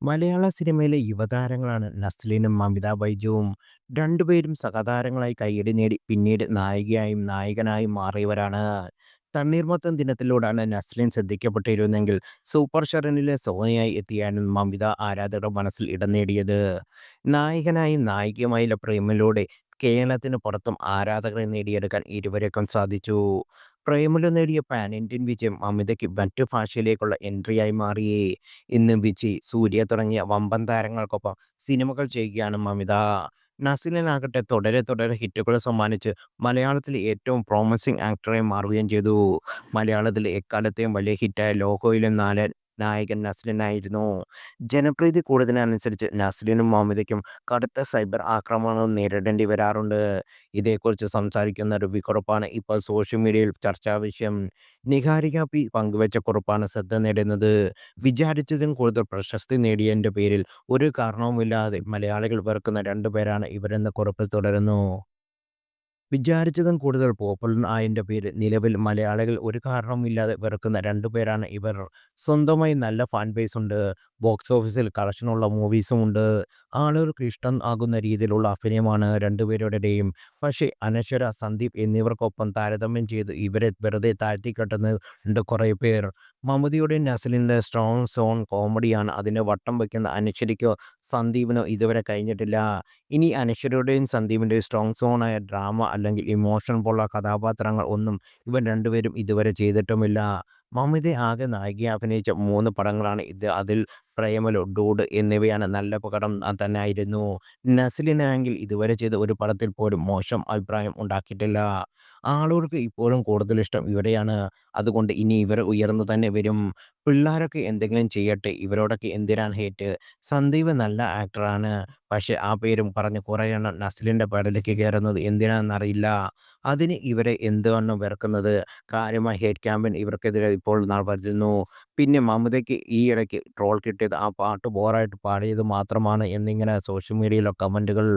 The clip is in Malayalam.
മലയാള സിനിമയിലെ യുവതാരങ്ങളാണ് നസ്ലിനും മമിത ബൈജുവും. രണ്ടുപേരും സഹതാരങ്ങളായി കയ്യടി നേടി പിന്നീട് നായികയായും നായകനായും മാറിയവരാണ്. തണ്ണീർമത്തൻ ദിനത്തിലൂടെയാണ് നസ്ലിൻ ശ്രദ്ധിക്കപ്പെട്ടിരുന്നെങ്കിൽ സൂപ്പർ ഷെറിനിലെ സോനയായി എത്തിയാണ് മമിത ആരാധകരുടെ മനസ്സിൽ ഇടം നേടിയത്. നായകനായും നായികയുമായുള്ള പ്രേമിലൂടെ കേരളത്തിന് പുറത്തും ആരാധകരെ നേടിയെടുക്കാൻ ഇരുവരെക്കും സാധിച്ചു. പ്രേമലു നേടിയ പാൻ ഇന്ത്യൻ വിജയം മമിതയ്ക്ക് മറ്റു ഭാഷയിലേക്കുള്ള എൻട്രിയായി മാറി. ഇന്ന് വിജയ്, സൂര്യ തുടങ്ങിയ വമ്പൻ താരങ്ങൾക്കൊപ്പം സിനിമകൾ ചെയ്യുകയാണ് മമിത. നസ്ലിനാകട്ടെ തുടരെ തുടരെ ഹിറ്റുകൾ സമ്മാനിച്ച് മലയാളത്തിലെ ഏറ്റവും പ്രോമിസിംഗ് ആക്ടറായി മാറുകയും ചെയ്തു. മലയാളത്തിലെ എക്കാലത്തെയും വലിയ ഹിറ്റായ ലോകോയിലെ നായകൻ നസ്ലിനായിരുന്നു. ജനപ്രീതി കൂടുന്നതിനനുസരിച്ച് നസ്ലിനും മമിതയ്ക്കും കടുത്ത സൈബർ ആക്രമണങ്ങൾ നേരിടേണ്ടി വരാറുണ്ട്. ഇതേക്കുറിച്ച് സംസാരിക്കുന്ന ഒരു കുറിപ്പാണ് ഇപ്പോൾ സോഷ്യൽ മീഡിയയിൽ ചർച്ചാ വിഷയം. നിഹാരിക പി പങ്കുവച്ച കുറിപ്പാണ് ശ്രദ്ധ നേടുന്നത്. വിചാരിച്ചതിലും കൂടുതൽ പ്രശസ്തി നേടിയതിൻ്റെ പേരിൽ ഒരു കാരണവുമില്ലാതെ മലയാളികൾ വെറുക്കുന്ന രണ്ടുപേരാണ് ഇവരെന്ന് കുറിപ്പിൽ തുടരുന്നു. വിചാരിച്ചതും കൂടുതൽ പോപ്പുലർ ആയതിൻ്റെ പേരിൽ നിലവിൽ മലയാളികൾ ഒരു കാരണവുമില്ലാതെ വെറുക്കുന്ന രണ്ടുപേരാണ് ഇവർ. സ്വന്തമായി നല്ല ഫാൻ ബേസ് ഉണ്ട്. ബോക്സ് ഓഫീസിൽ കളക്ഷനുള്ള മൂവീസും ഉണ്ട്. ആളുകൾക്ക് ഇഷ്ടം ആകുന്ന രീതിയിലുള്ള അഭിനയമാണ് രണ്ടുപേരുടെയും. പക്ഷേ അനശ്വര, സന്ദീപ് എന്നിവർക്കൊപ്പം താരതമ്യം ചെയ്ത് ഇവരെ വെറുതെ താഴ്ത്തിക്കെട്ടുന്നുണ്ട് കുറേ പേർ. മമ്മൂതിയുടെയും നസ്ലിൻ്റെ സ്ട്രോങ് സോൺ കോമഡിയാണ്. അതിൻ്റെ വട്ടം വയ്ക്കുന്ന അനശ്വരയ്ക്കോ സന്ദീപിനോ ഇതുവരെ കഴിഞ്ഞിട്ടില്ല. ഇനി അനശ്വരയുടെയും സന്ദീപിൻ്റെയും സ്ട്രോങ് സോണായ ഡ്രാമ അല്ലെങ്കിൽ ഇമോഷൻ പോലുള്ള കഥാപാത്രങ്ങൾ ഒന്നും ഇവർ രണ്ടുപേരും ഇതുവരെ ചെയ്തിട്ടുമില്ല. മമിത ആകെ നായികയായി അഭിനയിച്ച 3 പടങ്ങളാണ് ഇത്. അതിൽ പ്രേമലു, ഡൂഡ് എന്നിവയാണ് നല്ല പടം തന്നെയായിരുന്നു. നസ്ലിനാണെങ്കിൽ ഇതുവരെ ചെയ്ത ഒരു പടത്തിൽ പോലും മോശം അഭിപ്രായം ഉണ്ടാക്കിയിട്ടില്ല. ആളുകൾക്ക് ഇപ്പോഴും കൂടുതൽ ഇഷ്ടം ഇവരെയാണ്. അതുകൊണ്ട് ഇനി ഇവർ ഉയർന്നു തന്നെ വരും. പിള്ളാരൊക്കെ എന്തെങ്കിലും ചെയ്യട്ടെ, ഇവരോടൊക്കെ എന്തിനാണ് ഹേറ്റ്? സന്ദീപ് നല്ല ആക്ടറാണ്. പക്ഷേ ആ പേരും പറഞ്ഞ് കുറേ എണ്ണം നസ്ലിൻ്റെ പെടലേക്ക് കയറുന്നത് എന്തിനാണെന്നറിയില്ല. അതിന് ഇവരെ എന്തുകൊണ്ടാണ് വെറുക്കുന്നത്? കാര്യമായ ഹേറ്റ് ക്യാമ്പയിൻ ഇവർക്കെതിരെ ഇപ്പോൾ വരുന്നു. പിന്നെ മമതയ്ക്ക് ഈയിടയ്ക്ക് ട്രോൾ കിട്ടിയത് ആ പാട്ട് ബോറായിട്ട് പാടിയത് മാത്രമാണ് എന്നിങ്ങനെ സോഷ്യൽ മീഡിയയിലെ കമൻറ്റുകൾ.